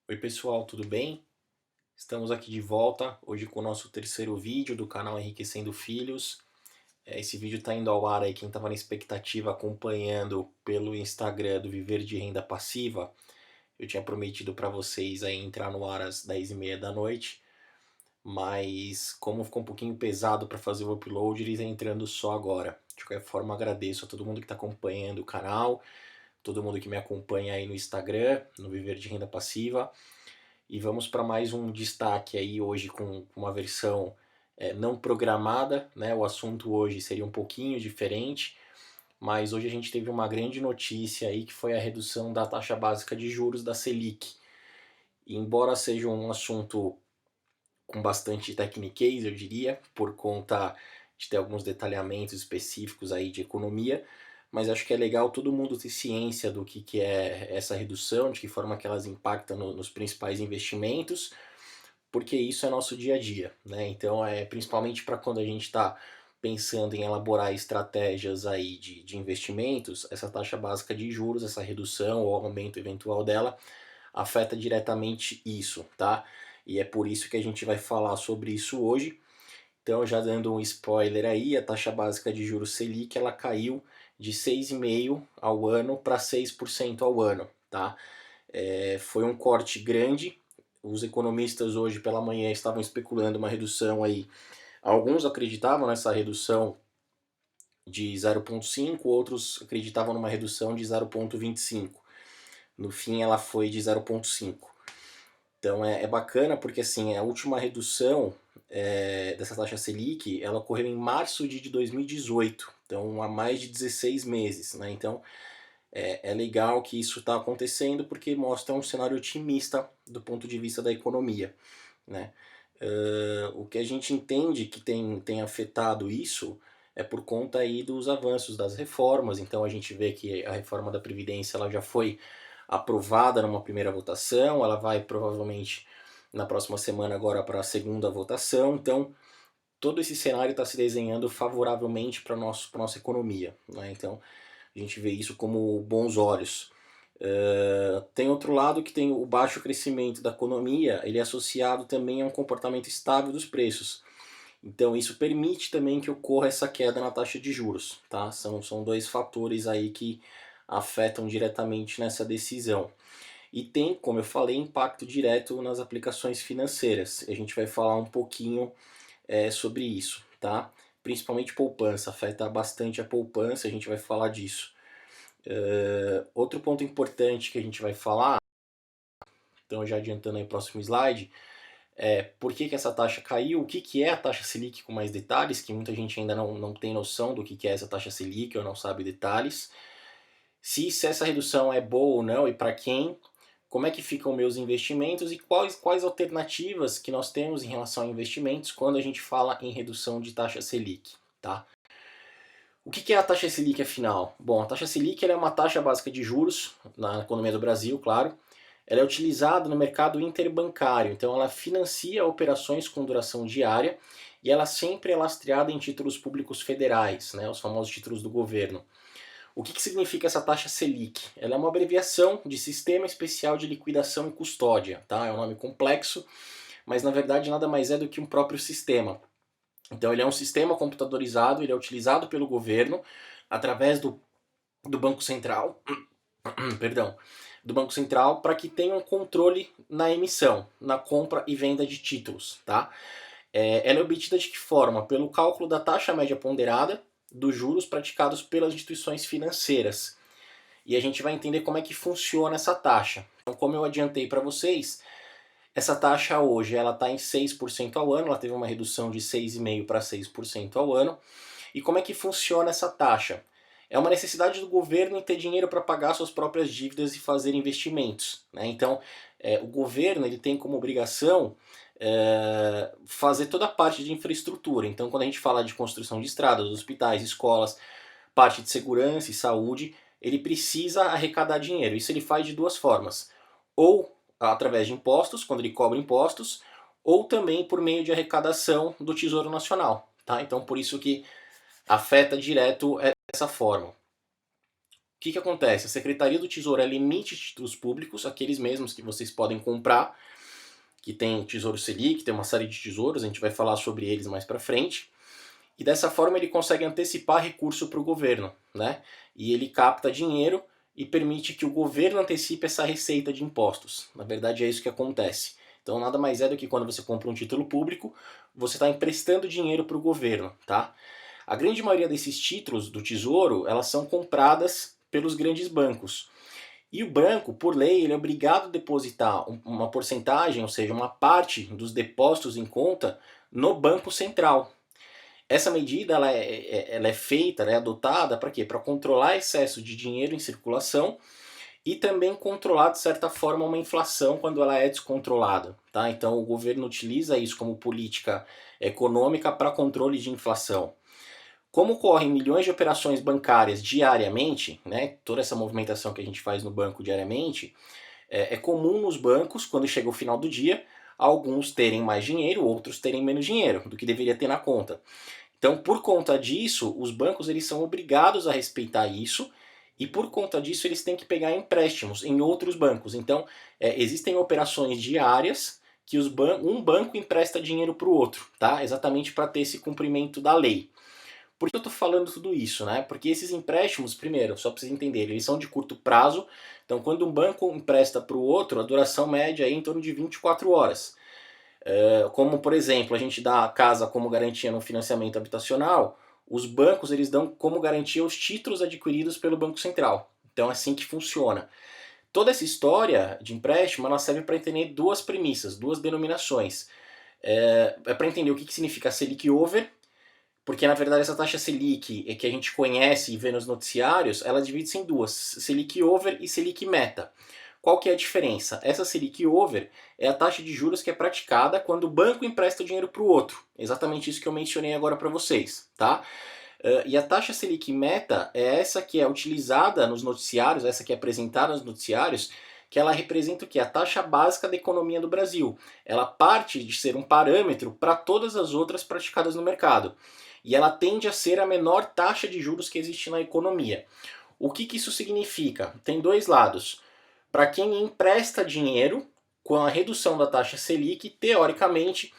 Oi pessoal, tudo bem? Estamos aqui de volta, hoje com o nosso terceiro vídeo do canal Enriquecendo Filhos. Esse vídeo está indo ao ar aí, quem estava na expectativa acompanhando pelo Instagram do Viver de Renda Passiva. Eu tinha prometido para vocês aí entrar no ar às 10h30 da noite, mas como ficou um pouquinho pesado para fazer o upload, ele está entrando só agora. De qualquer forma, agradeço a todo mundo que está acompanhando o canal, todo mundo que me acompanha aí no Instagram, no Viver de Renda Passiva. E vamos para mais um destaque aí hoje com uma versão não programada, né? O assunto hoje seria um pouquinho diferente, mas hoje a gente teve uma grande notícia aí que foi a redução da taxa básica de juros da Selic. E embora seja um assunto com bastante tecniquez, eu diria, por conta de ter alguns detalhamentos específicos aí de economia, mas acho que é legal todo mundo ter ciência do que é essa redução, de que forma que elas impactam nos principais investimentos, porque isso é nosso dia a dia, né? Então, principalmente para quando a gente está pensando em elaborar estratégias aí de investimentos, essa taxa básica de juros, essa redução ou aumento eventual dela, afeta diretamente isso, tá? E é por isso que a gente vai falar sobre isso hoje. Então, já dando um spoiler aí, a taxa básica de juros Selic, ela caiu de 6,5% ao ano para 6% ao ano, tá? Foi um corte grande. Os economistas hoje pela manhã estavam especulando uma redução aí. Alguns acreditavam nessa redução de 0,5, outros acreditavam numa redução de 0,25. No fim, ela foi de 0,5. Então é bacana porque assim, a última redução dessa taxa Selic, ela ocorreu em março de 2018, então há mais de 16 meses, né? Então é legal que isso está acontecendo porque mostra um cenário otimista do ponto de vista da economia, né? O que a gente entende que tem afetado isso é por conta aí dos avanços das reformas. Então a gente vê que a reforma da Previdência ela já foi aprovada numa primeira votação, ela vai provavelmente na próxima semana agora para a segunda votação. Então todo esse cenário está se desenhando favoravelmente para nossa economia, né? Então a gente vê isso como bons olhos. Tem outro lado que tem o baixo crescimento da economia, ele é associado também a um comportamento estável dos preços. Então isso permite também que ocorra essa queda na taxa de juros, tá? São dois fatores aí que afetam diretamente nessa decisão. E tem, como eu falei, impacto direto nas aplicações financeiras. A gente vai falar um pouquinho sobre isso, tá? Principalmente poupança, afeta bastante a poupança, a gente vai falar disso. Outro ponto importante que a gente vai falar, então já adiantando aí o próximo slide, por que essa taxa caiu, o que é a taxa Selic com mais detalhes, que muita gente ainda não tem noção do que é essa taxa Selic ou não sabe detalhes, se essa redução é boa ou não e para quem, como é que ficam meus investimentos e quais alternativas que nós temos em relação a investimentos quando a gente fala em redução de taxa Selic, tá? O que é a taxa Selic afinal? Bom, a taxa Selic é uma taxa básica de juros na economia do Brasil, claro. Ela é utilizada no mercado interbancário, então ela financia operações com duração diária e ela sempre é lastreada em títulos públicos federais, né, os famosos títulos do governo. O que significa essa taxa Selic? Ela é uma abreviação de Sistema Especial de Liquidação e Custódia, tá? É um nome complexo, mas na verdade nada mais é do que um próprio sistema. Então ele é um sistema computadorizado, ele é utilizado pelo governo através do Banco Central, perdão, do Banco Central para que tenha um controle na emissão, na compra e venda de títulos, tá? Ela é obtida de que forma? Pelo cálculo da taxa média ponderada dos juros praticados pelas instituições financeiras. E a gente vai entender como é que funciona essa taxa. Então, como eu adiantei para vocês, essa taxa hoje ela está em 6% ao ano, ela teve uma redução de 6,5% para 6% ao ano. E como é que funciona essa taxa? É uma necessidade do governo em ter dinheiro para pagar suas próprias dívidas e fazer investimentos, né? Então, o governo ele tem como obrigação fazer toda a parte de infraestrutura. Então, quando a gente fala de construção de estradas, hospitais, escolas, parte de segurança e saúde, ele precisa arrecadar dinheiro. Isso ele faz de duas formas. Ou através de impostos, quando ele cobra impostos, ou também por meio de arrecadação do Tesouro Nacional, tá? Então, por isso que afeta direto essa forma. que acontece? A Secretaria do Tesouro ela emite títulos públicos, aqueles mesmos que vocês podem comprar, que tem Tesouro Selic, tem uma série de tesouros, a gente vai falar sobre eles mais para frente. E dessa forma ele consegue antecipar recurso para o governo, né? E ele capta dinheiro e permite que o governo antecipe essa receita de impostos. Na verdade é isso que acontece. Então nada mais é do que quando você compra um título público, você está emprestando dinheiro para o governo, tá? A grande maioria desses títulos do Tesouro, elas são compradas pelos grandes bancos. E o banco, por lei, ele é obrigado a depositar uma porcentagem, ou seja, uma parte dos depósitos em conta no Banco Central. Essa medida ela é feita, ela é adotada para quê? Para controlar excesso de dinheiro em circulação e também controlar, de certa forma, uma inflação quando ela é descontrolada. Tá? Então o governo utiliza isso como política econômica para controle de inflação. Como ocorrem milhões de operações bancárias diariamente, né, toda essa movimentação que a gente faz no banco diariamente, é comum nos bancos, quando chega o final do dia, alguns terem mais dinheiro, outros terem menos dinheiro do que deveria ter na conta. Então, por conta disso, os bancos eles são obrigados a respeitar isso e por conta disso eles têm que pegar empréstimos em outros bancos. Então, existem operações diárias que um banco empresta dinheiro para o outro, tá? Exatamente para ter esse cumprimento da lei. Por que eu estou falando tudo isso, né? Porque esses empréstimos, primeiro, só para vocês entenderem, eles são de curto prazo. Então, quando um banco empresta para o outro, a duração média é em torno de 24 horas. Como, por exemplo, a gente dá a casa como garantia no financiamento habitacional, os bancos eles dão como garantia os títulos adquiridos pelo Banco Central. Então é assim que funciona. Toda essa história de empréstimo ela serve para entender duas premissas, duas denominações. Para entender o que significa Selic Over, porque na verdade essa taxa Selic que a gente conhece e vê nos noticiários, ela divide-se em duas, Selic Over e Selic Meta. Qual que é a diferença? Essa Selic Over é a taxa de juros que é praticada quando o banco empresta dinheiro para o outro. Exatamente isso que eu mencionei agora para vocês, tá? E a taxa Selic Meta é essa que é utilizada nos noticiários, essa que é apresentada nos noticiários, que ela representa o que? A taxa básica da economia do Brasil. Ela parte de ser um parâmetro para todas as outras praticadas no mercado. E ela tende a ser a menor taxa de juros que existe na economia. O que isso significa? Tem dois lados. Para quem empresta dinheiro, com a redução da taxa Selic, teoricamente,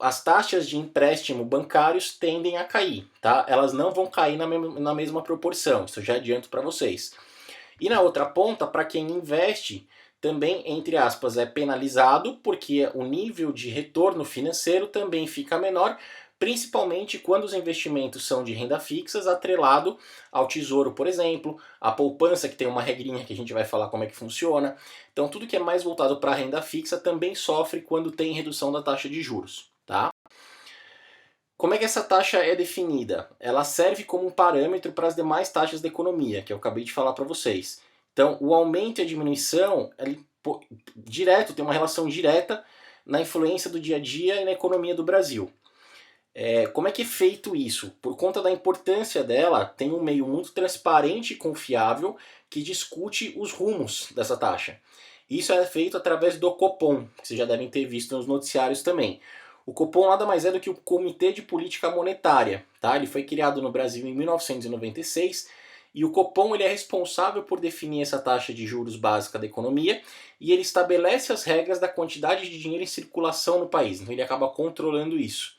as taxas de empréstimo bancários tendem a cair, tá? Elas não vão cair na mesma proporção, isso eu já adianto para vocês. E na outra ponta, para quem investe, também, entre aspas, é penalizado, porque o nível de retorno financeiro também fica menor, principalmente quando os investimentos são de renda fixa, atrelado ao tesouro, por exemplo, a poupança, que tem uma regrinha que a gente vai falar como é que funciona. Então, tudo que é mais voltado para a renda fixa também sofre quando tem redução da taxa de juros, tá? Como é que essa taxa é definida? Ela serve como um parâmetro para as demais taxas da economia, que eu acabei de falar para vocês. Então, o aumento e a diminuição, direto, tem uma relação direta na influência do dia a dia e na economia do Brasil. Como é que é feito isso? Por conta da importância dela, tem um meio muito transparente e confiável que discute os rumos dessa taxa. Isso é feito através do Copom, que vocês já devem ter visto nos noticiários também. O Copom nada mais é do que o Comitê de Política Monetária. Tá? Ele foi criado no Brasil em 1996 e o Copom ele é responsável por definir essa taxa de juros básica da economia e ele estabelece as regras da quantidade de dinheiro em circulação no país. Então ele acaba controlando isso.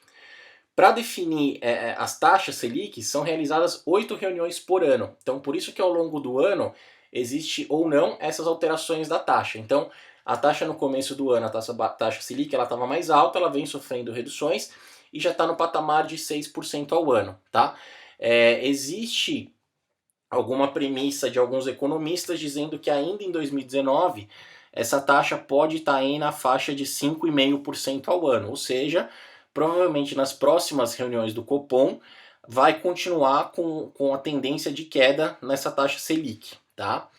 Para definir as taxas Selic, são realizadas 8 reuniões por ano. Então, por isso que ao longo do ano existe ou não essas alterações da taxa. Então, a taxa no começo do ano, a taxa Selic, ela estava mais alta, ela vem sofrendo reduções e já está no patamar de 6% ao ano. Tá? Existe alguma premissa de alguns economistas dizendo que ainda em 2019 essa taxa pode estar aí na faixa de 5,5% ao ano, ou seja, provavelmente nas próximas reuniões do Copom vai continuar com a tendência de queda nessa taxa Selic, tá?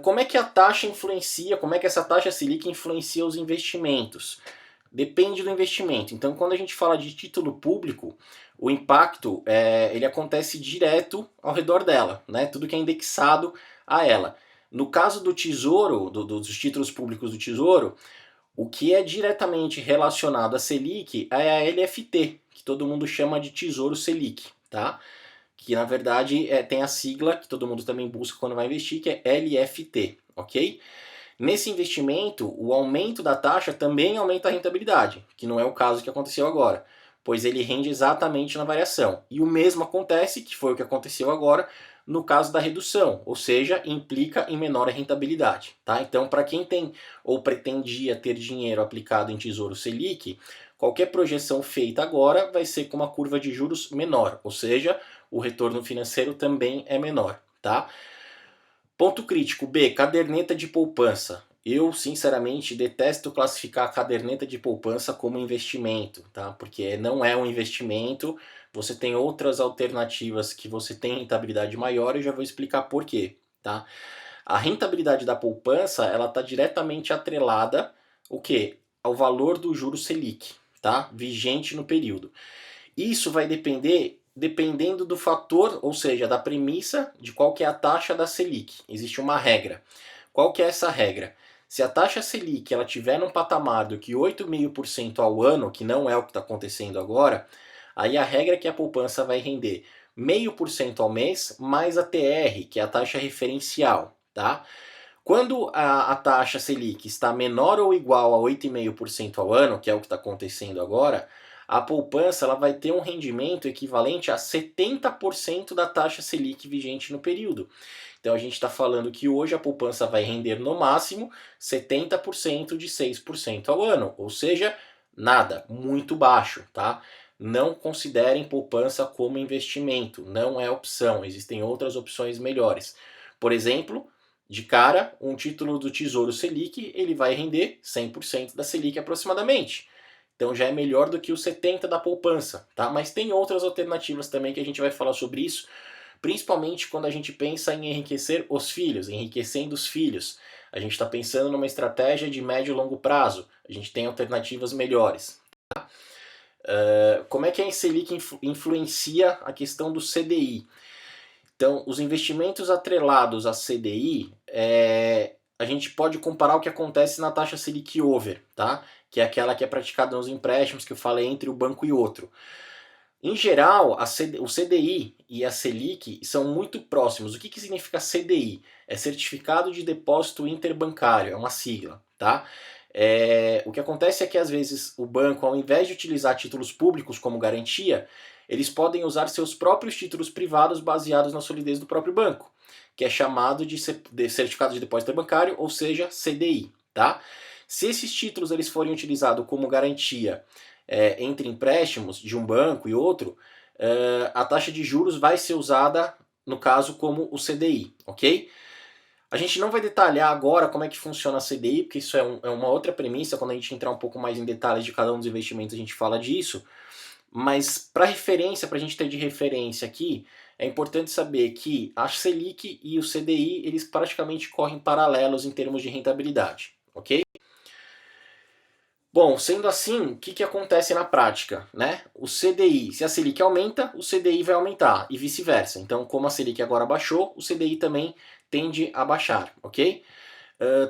Como é que a taxa influencia, como é que essa taxa Selic influencia os investimentos? Depende do investimento. Então, quando a gente fala de título público, o impacto ele acontece direto ao redor dela, né? Tudo que é indexado a ela. No caso do Tesouro, dos títulos públicos do Tesouro, o que é diretamente relacionado à Selic é a LFT, que todo mundo chama de Tesouro Selic, tá? que na verdade tem a sigla que todo mundo também busca quando vai investir, que é LFT, ok? Nesse investimento, o aumento da taxa também aumenta a rentabilidade, que não é o caso que aconteceu agora, pois ele rende exatamente na variação. E o mesmo acontece, que foi o que aconteceu agora, no caso da redução, ou seja, implica em menor rentabilidade. Tá? Então, para quem tem ou pretendia ter dinheiro aplicado em Tesouro Selic, qualquer projeção feita agora vai ser com uma curva de juros menor, ou seja, o retorno financeiro também é menor. Tá? Ponto crítico B, caderneta de poupança. Eu, sinceramente, detesto classificar a caderneta de poupança como investimento, tá? Porque não é um investimento, você tem outras alternativas que você tem rentabilidade maior e eu já vou explicar por quê, tá? A rentabilidade da poupança, ela está diretamente atrelada, o quê? Ao valor do juro Selic, tá? Vigente no período. Isso vai dependendo do fator, ou seja, da premissa de qual que é a taxa da Selic. Existe uma regra. Qual que é essa regra? Se a taxa Selic ela tiver num patamar do que 8,5% ao ano, que não é o que está acontecendo agora, aí a regra é que a poupança vai render 0,5% ao mês mais a TR, que é a taxa referencial, tá? Quando a taxa Selic está menor ou igual a 8,5% ao ano, que é o que está acontecendo agora, a poupança ela vai ter um rendimento equivalente a 70% da taxa Selic vigente no período. Então a gente está falando que hoje a poupança vai render no máximo 70% de 6% ao ano, ou seja, nada, muito baixo, tá? Não considerem poupança como investimento, não é opção, existem outras opções melhores. Por exemplo, de cara, um título do Tesouro Selic, ele vai render 100% da Selic aproximadamente. Então já é melhor do que o 70% da poupança, tá? Mas tem outras alternativas também que a gente vai falar sobre isso, principalmente quando a gente pensa em enriquecer os filhos, enriquecendo os filhos. A gente está pensando numa estratégia de médio e longo prazo, a gente tem alternativas melhores. Tá? Como é que a Selic influencia a questão do CDI? Então, os investimentos atrelados à CDI, a gente pode comparar o que acontece na taxa Selic Over, tá? Que é aquela que é praticada nos empréstimos, que eu falei entre o banco e outro. Em geral, o CDI e a Selic são muito próximos. O que significa CDI? É Certificado de Depósito Interbancário, é uma sigla, tá? O que acontece é que às vezes o banco, ao invés de utilizar títulos públicos como garantia, eles podem usar seus próprios títulos privados baseados na solidez do próprio banco, que é chamado de Certificado de Depósito Interbancário, ou seja, CDI, tá? Se esses títulos eles forem utilizados como garantia entre empréstimos de um banco e outro, a taxa de juros vai ser usada, no caso, como o CDI, ok? A gente não vai detalhar agora como é que funciona a CDI, porque isso é uma outra premissa, quando a gente entrar um pouco mais em detalhes de cada um dos investimentos a gente fala disso, mas para referência, para a gente ter de referência aqui, é importante saber que a Selic e o CDI, eles praticamente correm paralelos em termos de rentabilidade, ok? Bom, sendo assim, o que acontece na prática? Né? O CDI, se a Selic aumenta, o CDI vai aumentar e vice-versa. Então, como a Selic agora baixou, o CDI também tende a baixar, ok?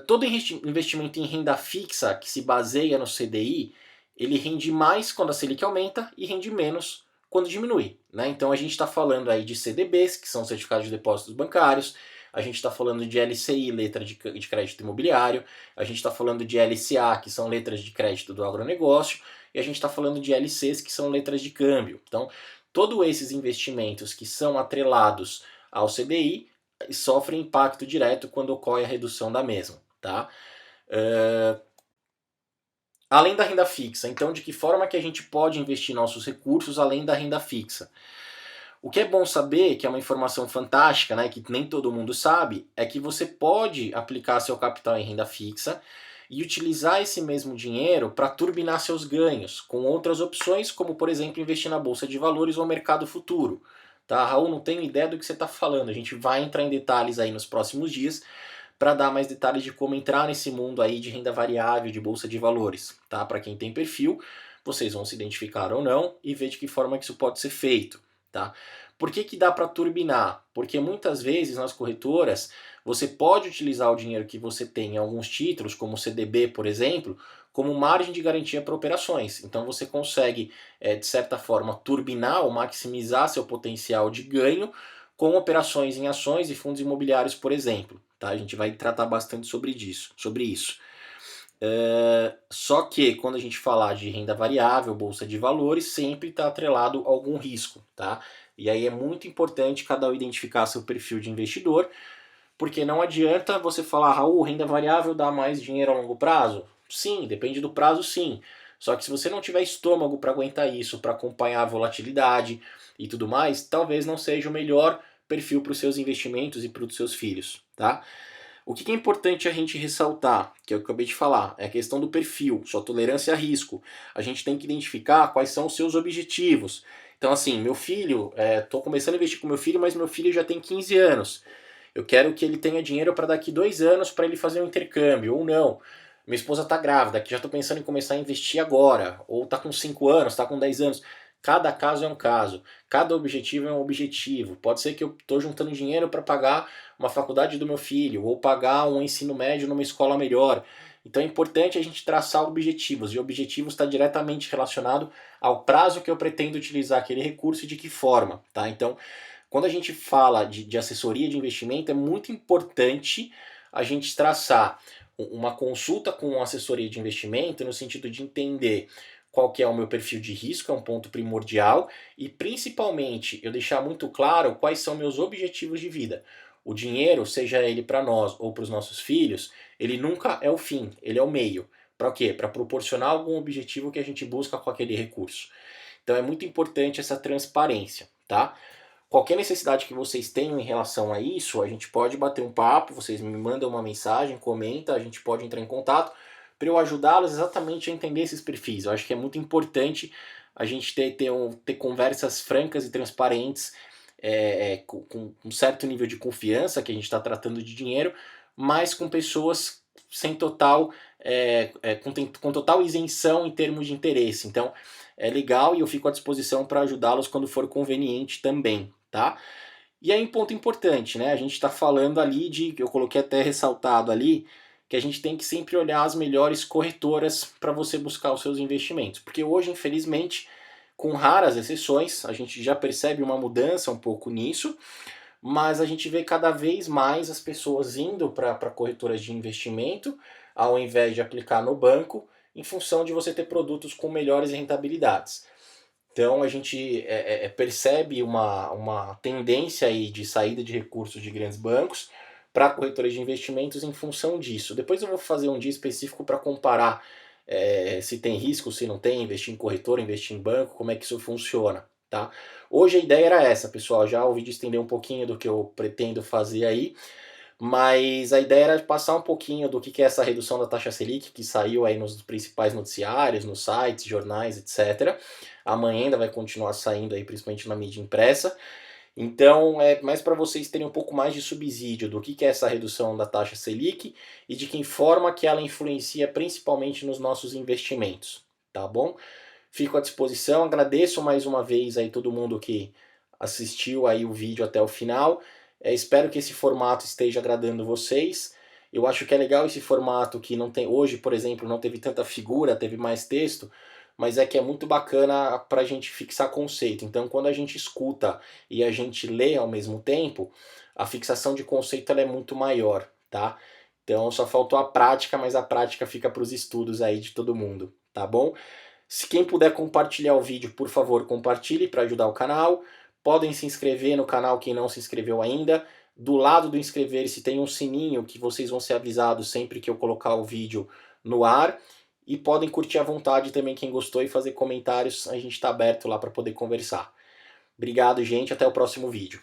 Todo investimento em renda fixa que se baseia no CDI, ele rende mais quando a Selic aumenta e rende menos quando diminui. Né? Então a gente está falando aí de CDBs, que são certificados de depósitos bancários, a gente está falando de LCI, letra de crédito imobiliário, a gente está falando de LCA, que são letras de crédito do agronegócio, e a gente está falando de LCs, que são letras de câmbio. Então, todos esses investimentos que são atrelados ao CDI sofrem impacto direto quando ocorre a redução da mesma. Tá? Além da renda fixa, então de que forma que a gente pode investir nossos recursos além da renda fixa? O que é bom saber, que é uma informação fantástica, né, que nem todo mundo sabe, é que você pode aplicar seu capital em renda fixa e utilizar esse mesmo dinheiro para turbinar seus ganhos, com outras opções, como por exemplo investir na bolsa de valores ou mercado futuro. Tá, Raul, não tenho ideia do que você está falando, a gente vai entrar em detalhes aí nos próximos dias para dar mais detalhes de como entrar nesse mundo aí de renda variável, de bolsa de valores. Tá? Para quem tem perfil, vocês vão se identificar ou não e ver de que forma que isso pode ser feito. tá? Por que que dá para turbinar? Porque muitas vezes nas corretoras você pode utilizar o dinheiro que você tem em alguns títulos, como o CDB, por exemplo, como margem de garantia para operações. Então você consegue, de certa forma, turbinar ou maximizar seu potencial de ganho com operações em ações e fundos imobiliários, por exemplo. Tá? A gente vai tratar bastante sobre isso. Só que quando a gente falar de renda variável, bolsa de valores, sempre está atrelado a algum risco, tá? E aí é muito importante cada um identificar seu perfil de investidor, porque não adianta você falar, Raul, renda variável dá mais dinheiro a longo prazo? Sim, depende do prazo, sim. Só que se você não tiver estômago para aguentar isso, para acompanhar a volatilidade e tudo mais, talvez não seja o melhor perfil para os seus investimentos e para os seus filhos, tá? O que é importante a gente ressaltar, que eu acabei de falar, é a questão do perfil, sua tolerância a risco. A gente tem que identificar quais são os seus objetivos. Então, assim, meu filho, estou começando a investir com meu filho, mas meu filho já tem 15 anos. Eu quero que ele tenha dinheiro para daqui 2 anos para ele fazer um intercâmbio, ou não. Minha esposa está grávida, que já estou pensando em começar a investir agora, ou está com 5 anos, está com 10 anos. Cada caso é um caso, cada objetivo é um objetivo. Pode ser que eu estou juntando dinheiro para pagar uma faculdade do meu filho, ou pagar um ensino médio numa escola melhor. Então é importante a gente traçar objetivos, e objetivos está diretamente relacionado ao prazo que eu pretendo utilizar aquele recurso e de que forma. Tá? Então, quando a gente fala de assessoria de investimento, é muito importante a gente traçar uma consulta com uma assessoria de investimento no sentido de entender qual que é o meu perfil de risco, é um ponto primordial, e principalmente eu deixar muito claro quais são meus objetivos de vida. O dinheiro, seja ele para nós ou para os nossos filhos, ele nunca é o fim, ele é o meio. Para o quê? Para proporcionar algum objetivo que a gente busca com aquele recurso. Então é muito importante essa transparência, tá? Qualquer necessidade que vocês tenham em relação a isso, a gente pode bater um papo, vocês me mandam uma mensagem, comenta, a gente pode entrar em contato para eu ajudá-los exatamente a entender esses perfis. Eu acho que é muito importante a gente ter conversas francas e transparentes, com um certo nível de confiança, que a gente está tratando de dinheiro, mas com pessoas sem total, com total isenção em termos de interesse. Então, é legal e eu fico à disposição para ajudá-los quando for conveniente também, tá? E aí um ponto importante, né? A gente está falando ali eu coloquei até ressaltado ali, que a gente tem que sempre olhar as melhores corretoras para você buscar os seus investimentos. Porque hoje, infelizmente, com raras exceções, a gente já percebe uma mudança um pouco nisso, mas a gente vê cada vez mais as pessoas indo para corretoras de investimento, ao invés de aplicar no banco, em função de você ter produtos com melhores rentabilidades. Então a gente percebe uma tendência aí de saída de recursos de grandes bancos para corretoras de investimentos em função disso. Depois eu vou fazer um dia específico para comparar se tem risco, se não tem, investir em corretora, investir em banco, como é que isso funciona. Tá? Hoje a ideia era essa, pessoal. Já o vídeo estender um pouquinho do que eu pretendo fazer aí, mas a ideia era passar um pouquinho do que é essa redução da taxa Selic, que saiu aí nos principais noticiários, nos sites, jornais, etc. Amanhã ainda vai continuar saindo aí, principalmente na mídia impressa. Então, é mais para vocês terem um pouco mais de subsídio do que é essa redução da taxa Selic e de que forma que ela influencia principalmente nos nossos investimentos, tá bom? Fico à disposição, agradeço mais uma vez aí todo mundo que assistiu aí o vídeo até o final. Espero que esse formato esteja agradando vocês. Eu acho que é legal esse formato que não tem hoje, por exemplo, não teve tanta figura, teve mais texto, mas é que é muito bacana para a gente fixar conceito. Então, quando a gente escuta e a gente lê ao mesmo tempo, a fixação de conceito ela é muito maior, tá? Então, só faltou a prática, mas a prática fica para os estudos aí de todo mundo, tá bom? Se quem puder compartilhar o vídeo, por favor, compartilhe para ajudar o canal. Podem se inscrever no canal quem não se inscreveu ainda. Do lado do inscrever-se tem um sininho que vocês vão ser avisados sempre que eu colocar o vídeo no ar. E podem curtir à vontade também quem gostou e fazer comentários. A gente está aberto lá para poder conversar. Obrigado, gente. Até o próximo vídeo.